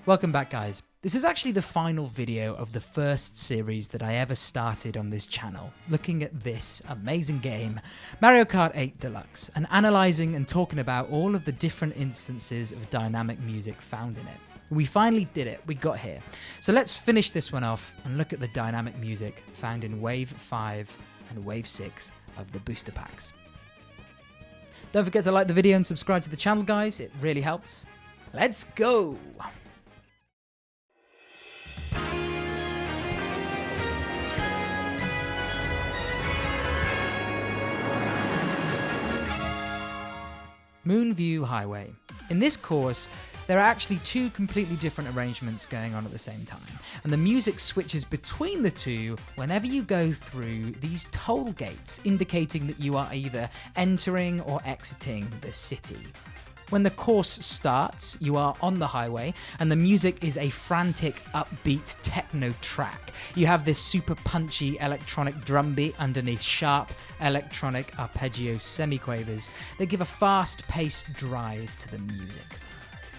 Welcome back, guys. This is actually the final video of the first series that I ever started on this channel, looking at this amazing game, Mario Kart 8 Deluxe, and analysing and talking about all of the different instances of dynamic music found in it. We finally did it, we got here. So let's finish this one off and look at the dynamic music found in Wave 5 and Wave 6 of the booster packs. Don't forget to like the video and subscribe to the channel, guys, it really helps. Let's go! Moonview Highway. In this course, there are actually two completely different arrangements going on at the same time, and the music switches between the two whenever you go through these toll gates, indicating that you are either entering or exiting the city. When the course starts, you are on the highway, and the music is a frantic, upbeat techno track. You have this super punchy electronic drum beat underneath sharp electronic arpeggio semiquavers that give a fast-paced drive to the music.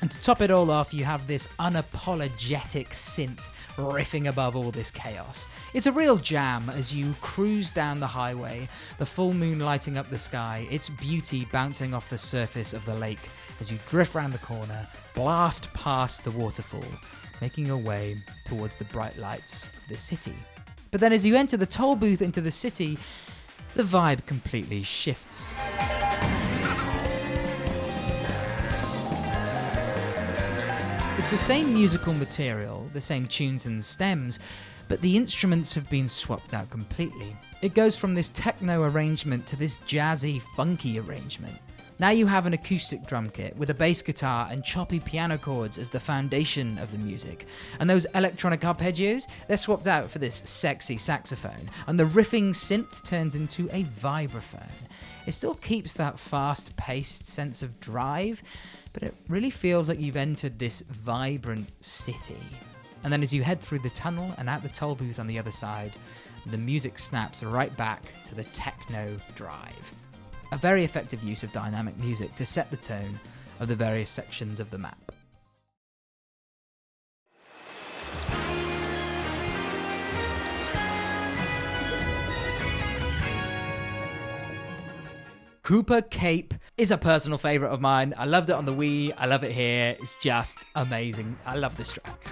And to top it all off, you have this unapologetic synth riffing above all this chaos. It's a real jam as you cruise down the highway, the full moon lighting up the sky, its beauty bouncing off the surface of the lake as you drift round the corner, blast past the waterfall, making your way towards the bright lights of the city. But then as you enter the toll booth into the city, the vibe completely shifts. It's the same musical material, the same tunes and stems, but the instruments have been swapped out completely. It goes from this techno arrangement to this jazzy, funky arrangement. Now you have an acoustic drum kit with a bass guitar and choppy piano chords as the foundation of the music. And those electronic arpeggios, they're swapped out for this sexy saxophone. And the riffing synth turns into a vibraphone. It still keeps that fast-paced sense of drive, but it really feels like you've entered this vibrant city. And then as you head through the tunnel and out the toll booth on the other side, the music snaps right back to the techno drive. A very effective use of dynamic music to set the tone of the various sections of the map. Koopa Cape is a personal favourite of mine. I loved it on the Wii, I love it here, it's just amazing. I love this track.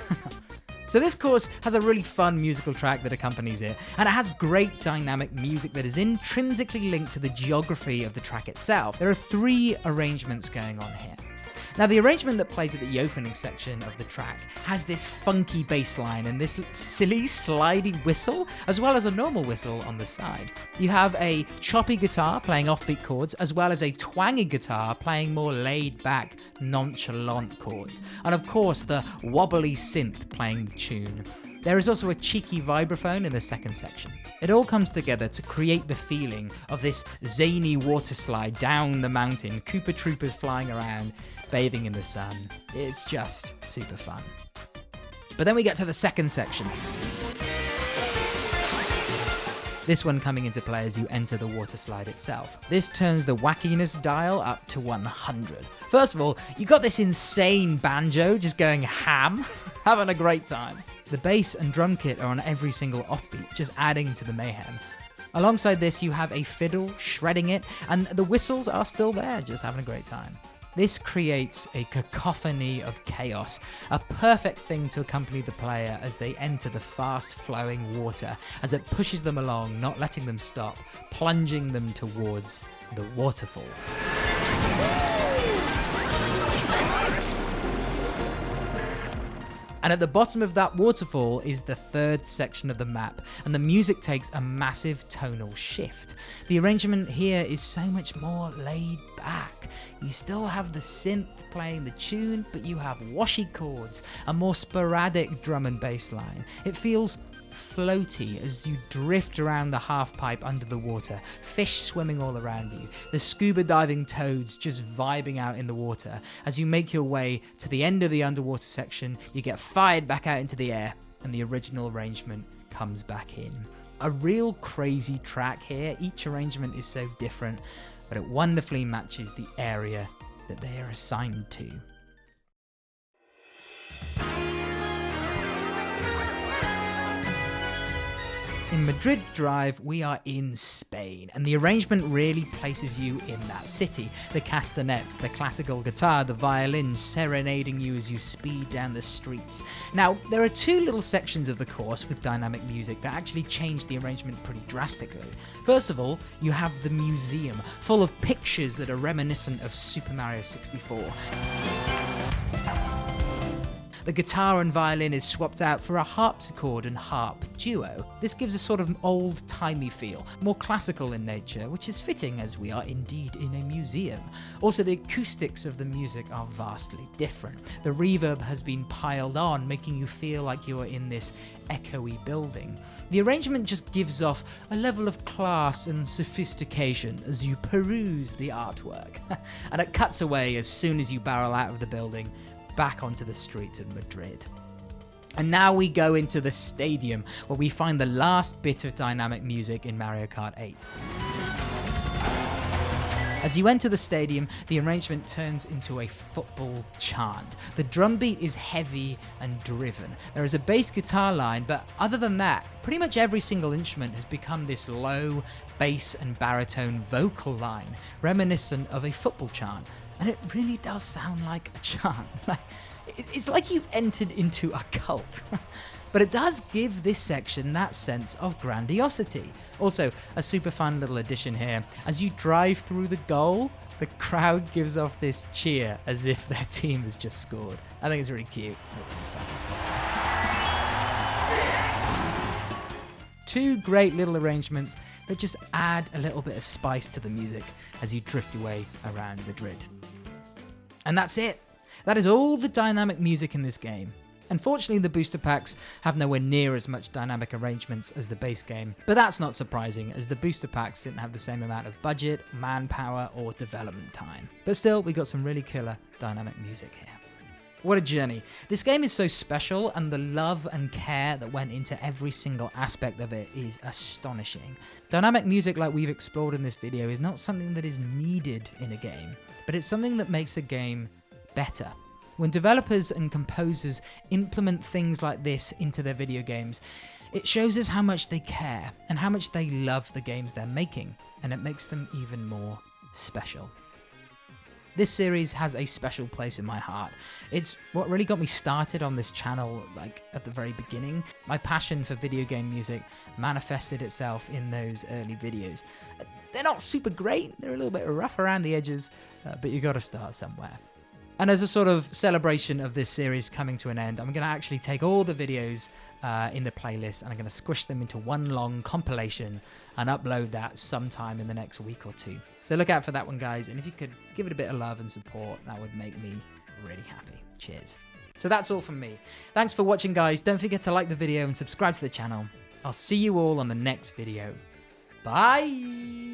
So this course has a really fun musical track that accompanies it, and it has great dynamic music that is intrinsically linked to the geography of the track itself. There are 3 arrangements going on here. Now, the arrangement that plays at the opening section of the track has this funky bass line and this silly slidey whistle, as well as a normal whistle on the side. You have a choppy guitar playing offbeat chords, as well as a twangy guitar playing more laid-back, nonchalant chords. And of course, the wobbly synth playing the tune. There is also a cheeky vibraphone in the second section. It all comes together to create the feeling of this zany water slide down the mountain, Koopa Troopers flying around, bathing in the sun. It's just super fun. But then we get to the second section. This one coming into play as you enter the water slide itself. This turns the wackiness dial up to 100. First of all, you got this insane banjo just going ham, having a great time. The bass and drum kit are on every single offbeat, just adding to the mayhem. Alongside this, you have a fiddle shredding it, and the whistles are still there, just having a great time. This creates a cacophony of chaos, a perfect thing to accompany the player as they enter the fast-flowing water, as it pushes them along, not letting them stop, plunging them towards the waterfall. And at the bottom of that waterfall is the third section of the map, and the music takes a massive tonal shift. The arrangement here is so much more laid back. You still have the synth playing the tune, but you have washy chords, a more sporadic drum and bass line. It feels floaty as you drift around the half pipe under the water, fish swimming all around you, the scuba diving toads just vibing out in the water. As you make your way to the end of the underwater section, you get fired back out into the air, and the original arrangement comes back in. A real crazy track here. Each arrangement is so different, but it wonderfully matches the area that they are assigned to. In Madrid Drive, we are in Spain, and the arrangement really places you in that city. The castanets, the classical guitar, the violin serenading you as you speed down the streets. Now, there are two little sections of the course with dynamic music that actually change the arrangement pretty drastically. First of all, you have the museum, full of pictures that are reminiscent of Super Mario 64. The guitar and violin is swapped out for a harpsichord and harp duo. This gives a sort of old-timey feel, more classical in nature, which is fitting as we are indeed in a museum. Also, the acoustics of the music are vastly different. The reverb has been piled on, making you feel like you are in this echoey building. The arrangement just gives off a level of class and sophistication as you peruse the artwork. And it cuts away as soon as you barrel out of the building, back onto the streets of Madrid. And now we go into the stadium, where we find the last bit of dynamic music in Mario Kart 8. As you enter the stadium, the arrangement turns into a football chant. The drum beat is heavy and driven. There is a bass guitar line, but other than that, pretty much every single instrument has become this low bass and baritone vocal line, reminiscent of a football chant. And it really does sound like a chant. It's like you've entered into a cult. But it does give this section that sense of grandiosity. Also, a super fun little addition here. As you drive through the goal, the crowd gives off this cheer as if their team has just scored. I think it's really cute. Really fun. Two great little arrangements that just add a little bit of spice to the music as you drift away around Madrid. And that's it. That is all the dynamic music in this game. Unfortunately, the booster packs have nowhere near as much dynamic arrangements as the base game, but that's not surprising, as the booster packs didn't have the same amount of budget, manpower, or development time. But still, we got some really killer dynamic music here. What a journey. This game is so special, and the love and care that went into every single aspect of it is astonishing. Dynamic music like we've explored in this video is not something that is needed in a game, but it's something that makes a game better. When developers and composers implement things like this into their video games, it shows us how much they care and how much they love the games they're making, and it makes them even more special. This series has a special place in my heart. It's what really got me started on this channel, at the very beginning. My passion for video game music manifested itself in those early videos. They're not super great, they're a little bit rough around the edges, but you gotta start somewhere. And as a sort of celebration of this series coming to an end, I'm going to actually take all the videos in the playlist and I'm going to squish them into one long compilation and upload that sometime in the next week or two. So look out for that one, guys. And if you could give it a bit of love and support, that would make me really happy. Cheers. So that's all from me. Thanks for watching, guys. Don't forget to like the video and subscribe to the channel. I'll see you all on the next video. Bye!